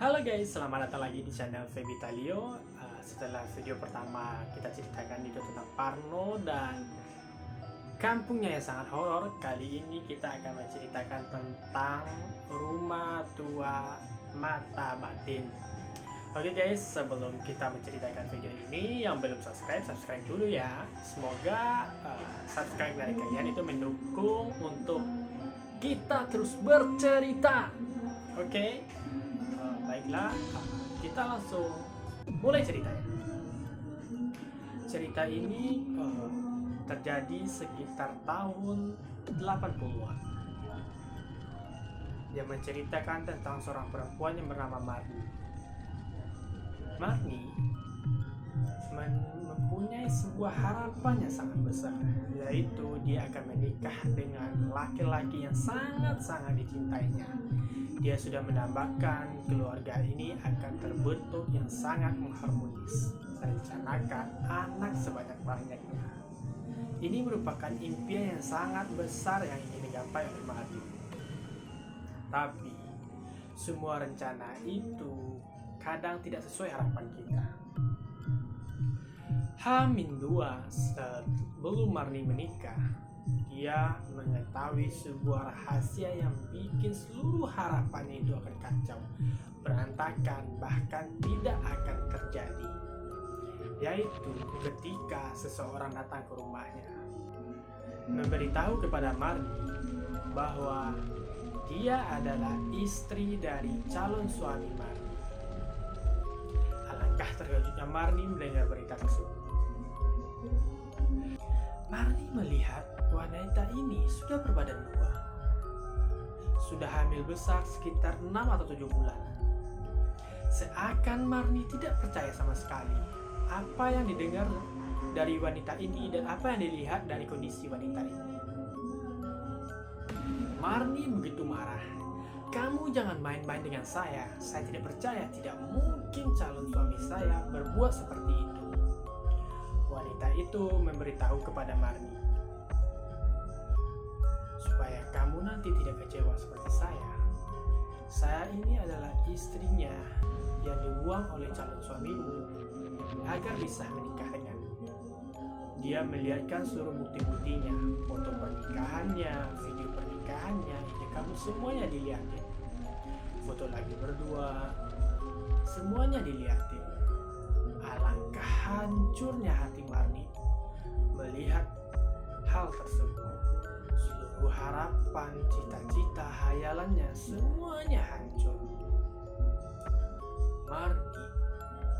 Halo guys, selamat datang lagi di channel Febitalio. Setelah video pertama kita ceritakan itu tentang Parno dan kampungnya yang sangat horor, kali ini kita akan menceritakan tentang Rumah Tua Mata Batin. Oke guys, sebelum kita menceritakan video ini, yang belum subscribe dulu ya. Semoga subscribe dari kalian itu mendukung untuk kita terus bercerita. Oke? Baiklah, kita langsung mulai ceritanya. Cerita ini terjadi sekitar tahun 80-an. Dia menceritakan tentang seorang perempuan yang bernama Marni. Marni mempunyai sebuah harapan yang sangat besar, yaitu dia akan menikah dengan laki-laki yang sangat-sangat dicintainya. Dia sudah menambahkan keluarga ini akan terbentuk yang sangat mengharmonis, merencanakan anak sebanyak-banyaknya. Ini merupakan impian yang sangat besar yang ingin digapai oleh Marni. Tapi semua rencana itu kadang tidak sesuai harapan kita. H-2 sebelum Marni menikah, dia mengetahui sebuah rahasia yang bikin seluruh harapannya itu akan kacau, berantakan, bahkan tidak akan terjadi. Yaitu ketika seseorang datang ke rumahnya, memberitahu kepada Marni bahwa dia adalah istri dari calon suami Marni. Alangkah terkejutnya Marni mendengar berita tersebut. Marni melihat wanita ini sudah berbadan dua, sudah hamil besar sekitar 6 atau 7 bulan. Seakan Marni tidak percaya sama sekali apa yang didengar dari wanita ini dan apa yang dilihat dari kondisi wanita ini. Marni begitu marah. "Kamu jangan main-main dengan saya tidak percaya, tidak mungkin calon suami saya berbuat seperti itu." Wanita itu memberitahu kepada Marni, "Supaya kamu nanti tidak kecewa seperti saya ini adalah istrinya yang dibuang oleh calon suamimu agar bisa menikah denganmu." Dia melihatkan seluruh bukti-buktinya, foto pernikahannya, video pernikahannya, ini kamu semuanya dilihatin. Foto lagi berdua, semuanya dilihatin. Alangkah hancurnya hati Marni melihat hal tersebut. Seluruh harapan, cita-cita, hayalannya semuanya hancur. Marni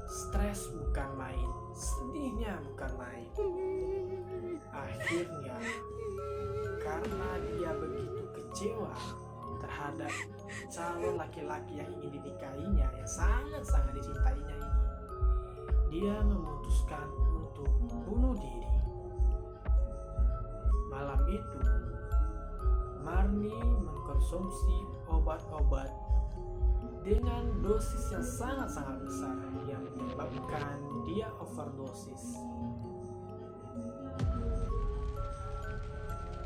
stres bukan main, sedihnya bukan main. Akhirnya karena dia begitu kecewa terhadap calon laki-laki yang ingin dinikahinya, yang sangat-sangat dicintainya ini, dia memutuskan untuk bunuh diri. Malam itu Marni mengkonsumsi obat-obat dengan dosis yang sangat-sangat besar yang menyebabkan dia overdosis.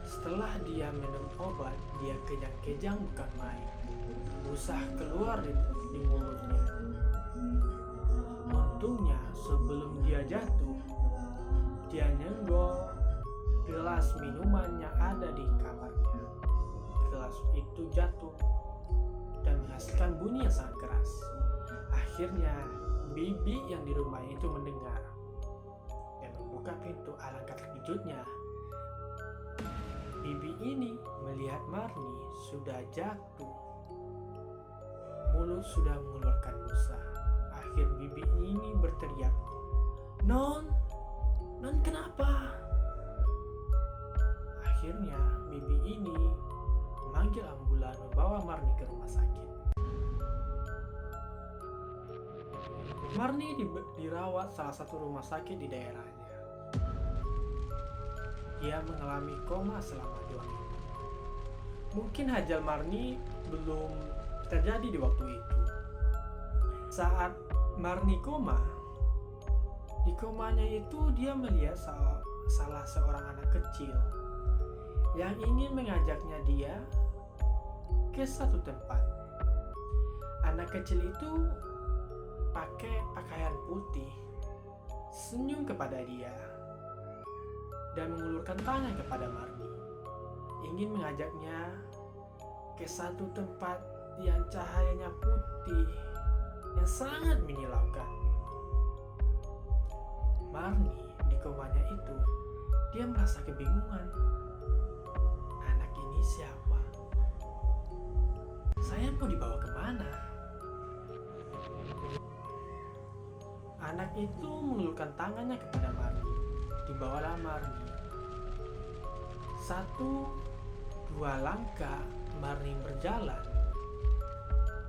Setelah dia minum obat, dia kejang-kejang bukan main, usah keluar di mulutnya. Untungnya sebelum dia jatuh, dia nyenggol gelas minuman yang ada di kamarnya. Gelas itu jatuh dan menghasilkan bunyi yang sangat keras. Akhirnya bibi yang di rumah itu mendengar dan membuka pintu. Alangkah terkejutnya bibi ini melihat Marni sudah jatuh, mulut sudah mengeluarkan busa. Akhir bibi ini berteriak, Non kenapa?" Akhirnya bibi ini memanggil ambulan membawa Marni ke rumah sakit. Marni dirawat salah satu rumah sakit di daerahnya. Dia mengalami koma selama 2 minggu. Mungkin hajal Marni belum terjadi di waktu itu. Saat Marni koma, di komanya itu dia melihat salah seorang anak kecil yang ingin mengajaknya dia ke satu tempat. Anak Anak kecil itu pakai pakaian putih, senyum kepada dia, dan mengulurkan tangan kepada Marni, ingin mengajaknya ke satu tempat yang cahayanya putih, yang sangat menyilaukan. Marni di komanya itu, dia merasa kebingungan. Anak ini siapa? Saya mau dibawa kemana? Anak itu mengulurkan tangannya kepada Marni. Dibawalah Marni. 1-2 langkah Marni berjalan.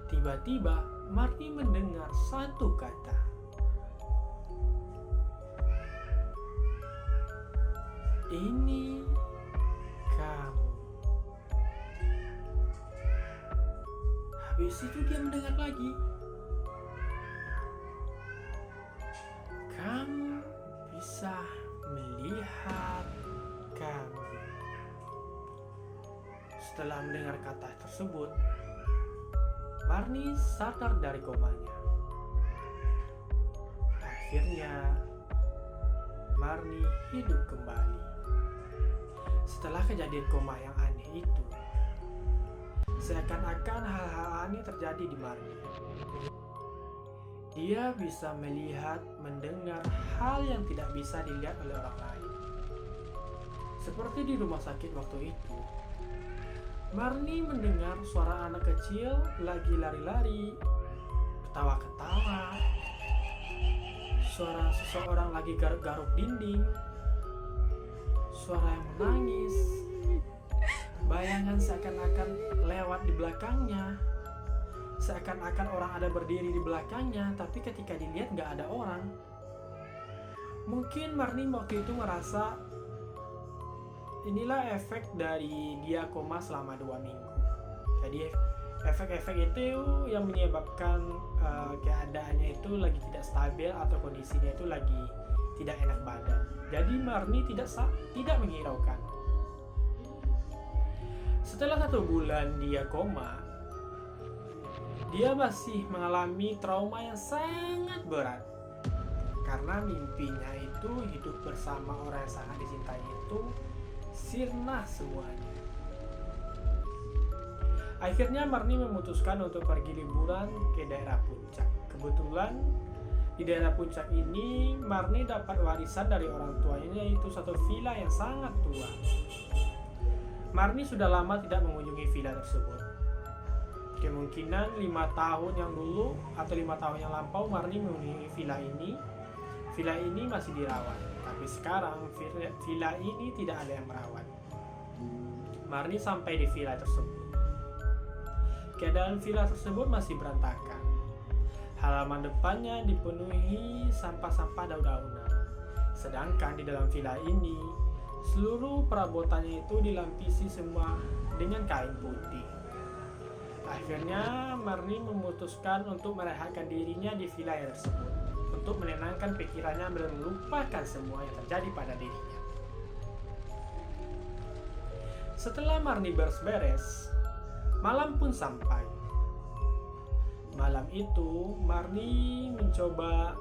Tiba-tiba Marni mendengar satu kata. Ini kamu. Habis itu dia mendengar lagi. Kamu bisa melihat kami. Setelah mendengar kata tersebut, Marni sadar dari komanya. Akhirnya, Marni hidup kembali. Setelah kejadian koma yang aneh itu, seakan-akan hal-hal aneh terjadi di Marni. Dia bisa melihat, mendengar hal yang tidak bisa dilihat oleh orang lain. Seperti di rumah sakit waktu itu, Marni mendengar suara anak kecil lagi lari-lari, ketawa-ketawa, suara seseorang lagi garuk-garuk dinding, suara yang menangis, bayangan seakan-akan lewat di belakangnya, seakan-akan orang ada berdiri di belakangnya, tapi ketika dilihat nggak ada orang. Mungkin Marni waktu itu merasa inilah efek dari dia koma selama 2 minggu. Jadi efek-efek itu yang menyebabkan keadaannya itu lagi tidak stabil atau kondisinya itu lagi tidak enak badan. Jadi Marni tidak menghiraukan. Setelah 1 bulan dia koma, dia masih mengalami trauma yang sangat berat karena mimpinya itu hidup bersama orang yang sangat dicintai itu sirna semuanya. Akhirnya Marni memutuskan untuk pergi liburan ke daerah puncak. Kebetulan di daerah puncak ini Marni dapat warisan dari orang tuanya, yaitu satu villa yang sangat tua. Marni sudah lama tidak mengunjungi villa tersebut. Kemungkinan 5 tahun yang dulu atau 5 tahun yang lampau Marni mengunjungi villa ini. Villa ini masih dirawat, tapi sekarang villa ini tidak ada yang merawat. Marni sampai di villa tersebut. Keadaan villa tersebut masih berantakan. Halaman depannya dipenuhi sampah-sampah daun-daunan. Sedangkan di dalam villa ini, seluruh perabotannya itu dilampisi semua dengan kain putih. Akhirnya Marni memutuskan untuk merehatkan dirinya di villa tersebut, untuk menenangkan pikirannya dan melupakan semua yang terjadi pada dirinya. Setelah Marni beres-beres, malam pun sampai. Malam itu Marni mencoba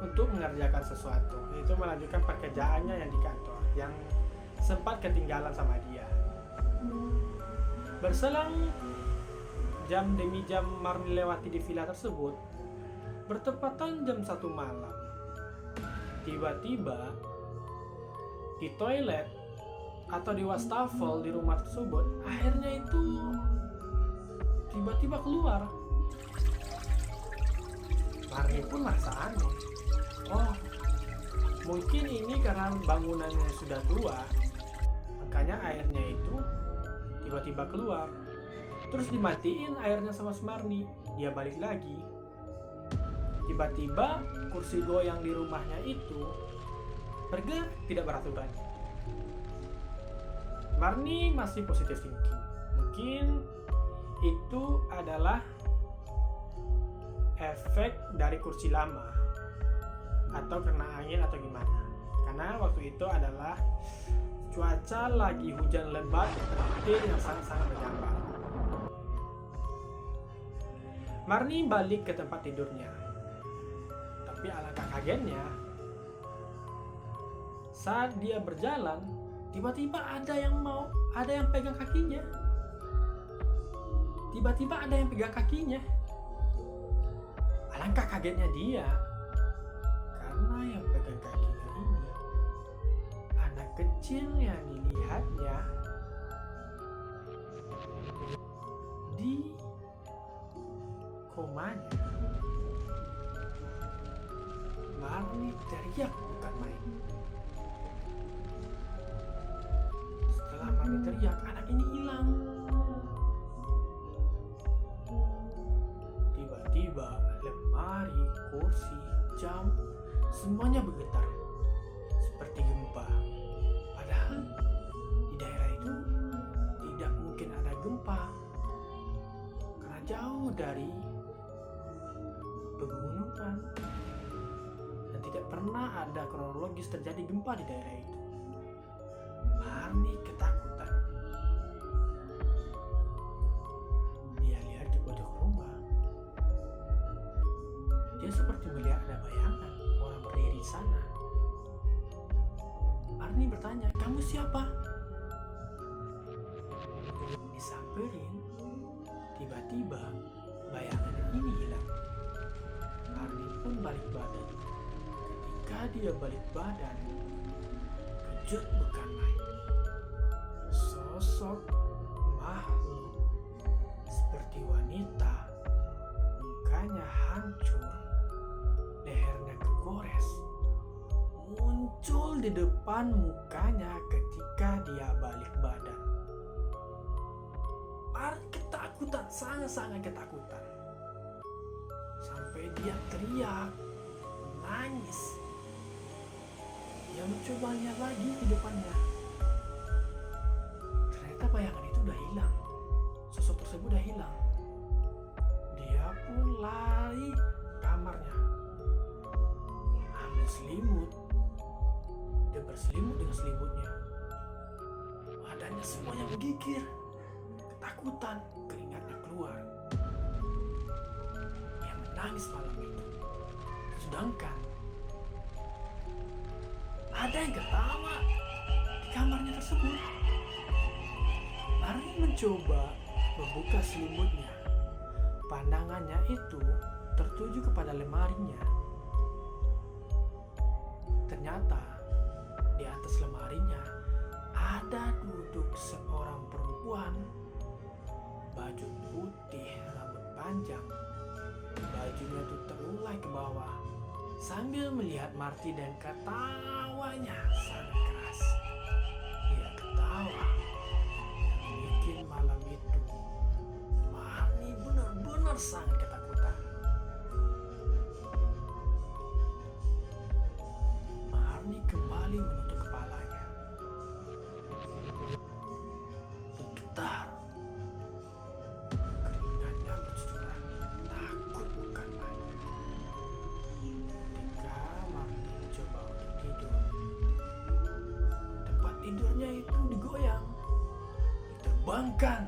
untuk mengerjakan sesuatu, yaitu melanjutkan pekerjaannya yang di kantor yang sempat ketinggalan sama dia. Berselang jam demi jam Marni lewati di villa tersebut. Bertepatan jam 1 malam, tiba-tiba di toilet atau di wastafel di rumah tersebut, airnya itu tiba-tiba keluar. Marni pun merasa aneh. Oh, mungkin ini karena bangunannya sudah tua, makanya airnya itu tiba-tiba keluar. Terus dimatiin airnya sama Marni. Dia balik lagi. Tiba-tiba kursi goyang di rumahnya itu bergerak tidak beraturan. Marni masih positive thinking. Mungkin itu adalah efek dari kursi lama atau kena angin atau gimana. Karena waktu itu adalah cuaca lagi hujan lebat, petir yang sangat-sangat berjambar. Marni balik ke tempat tidurnya. Tapi alangkah kagetnya, saat dia berjalan, tiba-tiba ada yang pegang kakinya. Tiba-tiba ada yang pegang kakinya. Alangkah kagetnya dia, karena yang pegang kakinya ini anak kecil yang dilihatnya di komanya. Marni teriak bukan main. Setelah Marni teriak, anak ini hilang. Tiba-tiba lemari, kursi, jam, semuanya bergetar seperti gempa. Padahal di daerah itu tidak mungkin ada gempa, karena jauh dari pegunungan dan tidak pernah ada kronologis terjadi gempa di daerah itu. Marni ketakutan. Dia lihat ke pojok rumah. Dia seperti melihat ada bayangan orang berdiri di sana. Marni bertanya, "Kamu siapa?" Disamperin, tiba-tiba bayangan ini hilang. Marni pun balik badan. Ketika dia balik badan, kejut bukan main. Sosok makhluk seperti wanita, mukanya hancur, lehernya kegores, muncul di depan mukanya ketika dia balik badan. Marni ketakutan, sangat-sangat ketakutan. Sampai dia teriak, nangis. Dia mencoba lihat lagi di depannya. Ternyata bayangan itu udah hilang. Sosok tersebut udah hilang. Dia pun lari ke kamarnya, ambil selimut. Dia berselimut dengan selimutnya. Badannya semuanya menggigir. Ketakutan, keringatnya keluar. Dia menangis malam itu. Sedangkan ada yang ketawa di kamarnya tersebut. Marni mencoba membuka selimutnya. Pandangannya itu tertuju kepada lemarinya. Ternyata di atas lemarinya ada duduk seorang perempuan, baju putih, rambut panjang. Bajunya itu terulai ke bawah sambil melihat Marti dan ketawanya sangat keras. Dia ketawa yang bikin malam itu Marni benar-benar sangat ketakutan. Marni kembali menutup kepalanya. Bergetar. Keringatnya bercucuran. Takut bukan main. Ketika Marni mencoba untuk tidur, tempat tidurnya itu digoyang, diterbangkan.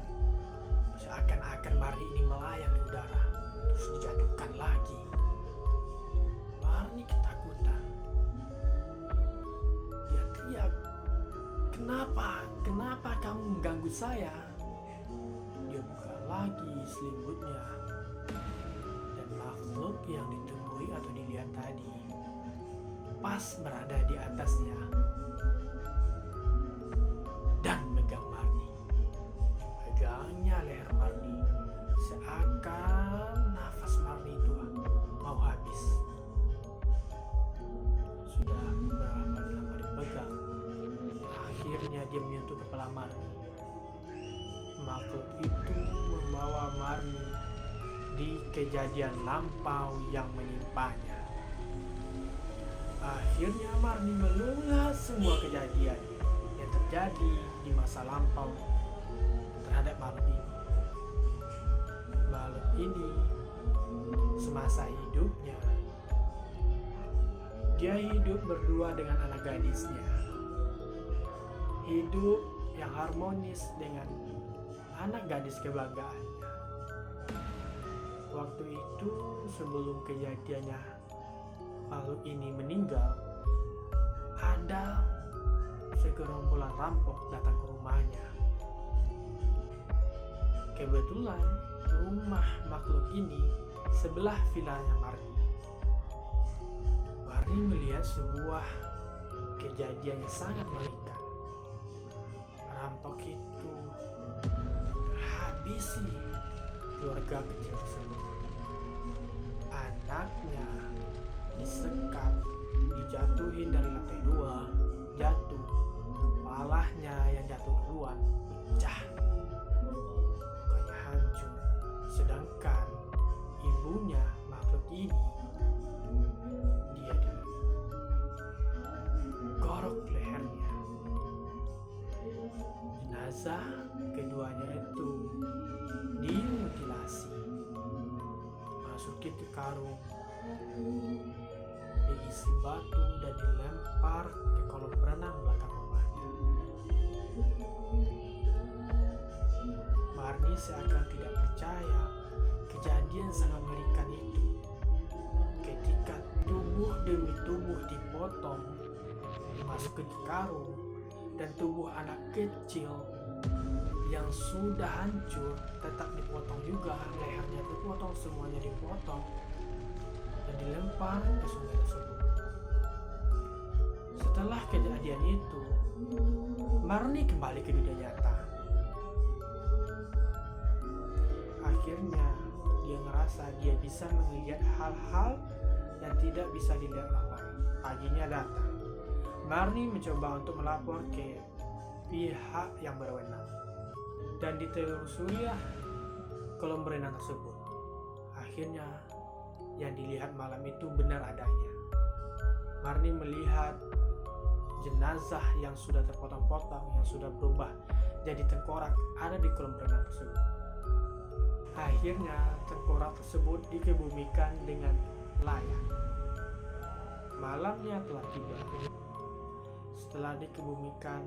Seakan-akan Marni ini melayang di udara, terus dijatuhkan lagi. Marni ketakutan. Dia teriak, Kenapa kamu mengganggu saya?" Dia buka lagi selimutnya, dan makhluk yang ditemui atau dilihat tadi pas berada di atasnya dan megang Marni. Pegangnya leher Marni, seakan nafas Marni itu mau habis. Sudah berapa lama dipegang, akhirnya dia menyentuh kepala Marni. Makhluk itu membawa Marni di kejadian lampau yang menimpanya. Akhirnya Marni mengulas semua kejadian yang terjadi di masa lampau terhadap makhluk ini. Makhluk ini semasa hidupnya dia hidup berdua dengan anak gadisnya. Hidup yang harmonis dengan anak gadis kebanggaannya. Waktu itu sebelum kejadiannya makhluk ini meninggal, ada segerombolan rampok datang ke rumahnya. Kebetulan rumah makhluk ini sebelah vilanya Marni. Marni melihat sebuah kejadian yang sangat mengerikan. Rampok itu habisi keluarga kecil tersebut. Anaknya disekap, dijatuhin dari lantai 2, jatuh. Kepalanya yang jatuh duluan pecah, mukanya hancur. Sedangkan ibunya makhluk ini, dia digorok lehernya. Jenazah keduanya itu dimutilasi, masukin ke karung, diisi batu dan dilempar ke kolam renang belakang rumahnya. Marni seakan tidak percaya kejadian sangat mengerikan itu. Ketika tubuh demi tubuh dipotong, dimasukkan ke karung, dan tubuh anak kecil yang sudah hancur tetap dipotong juga, lehernya dipotong, semuanya dipotong dan dilempar ke sungai tersebut. Setelah kejadian itu, Marni kembali ke dunia nyata. Akhirnya dia ngerasa dia bisa melihat hal-hal yang tidak bisa dilihat orang lain. Paginya datang, Marni mencoba untuk melapor ke pihak yang berwenang, dan ditelusuri kolam renang tersebut. Akhirnya yang dilihat malam itu benar adanya. Marni melihat jenazah yang sudah terpotong-potong, yang sudah berubah jadi tengkorak, ada di kolam renang tersebut. Akhirnya tengkorak tersebut dikebumikan dengan layak. Malamnya telah tiba. Setelah dikebumikan,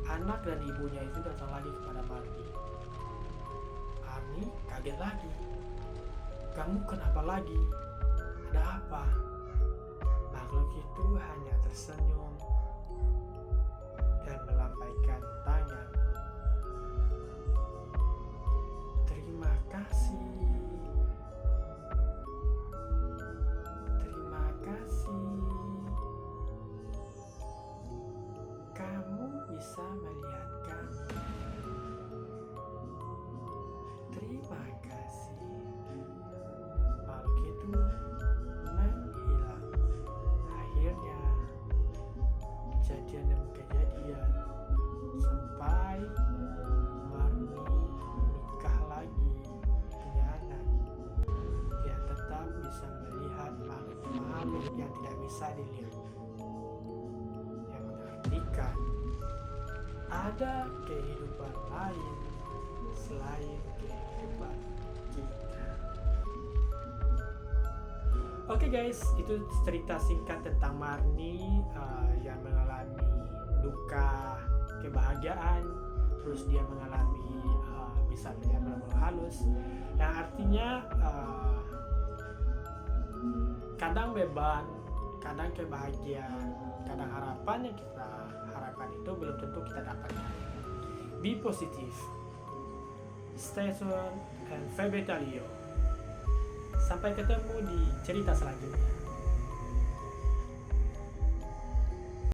anak dan ibunya itu datang lagi kepada Marni. Marni kaget lagi. "Kamu kenapa lagi? Ada apa?" Makhluk itu hanya tersenyum dan melambaikan tangan. "Terima kasih. Terima kasih. Kamu bisa melihat kami. Terima kasih." Makhluk itu menghilang. Akhirnya kejadian demi kejadian sampai Marni nikah lagi, punya anak. Dia tetap bisa melihat makhluk yang tidak bisa dilihat, yang mengartikan ada kehidupan lain selain kehidupan kita. Oke guys, itu cerita singkat tentang Marni yang mengalami duka, kebahagiaan, terus dia mengalami bisa melihat makhluk halus, yang artinya kadang beban, kadang kebahagiaan, kadang harapan yang kita harapkan itu belum tentu kita dapatkan. Be positive, stay tuned, and Febetalio. Sampai ketemu di cerita selanjutnya.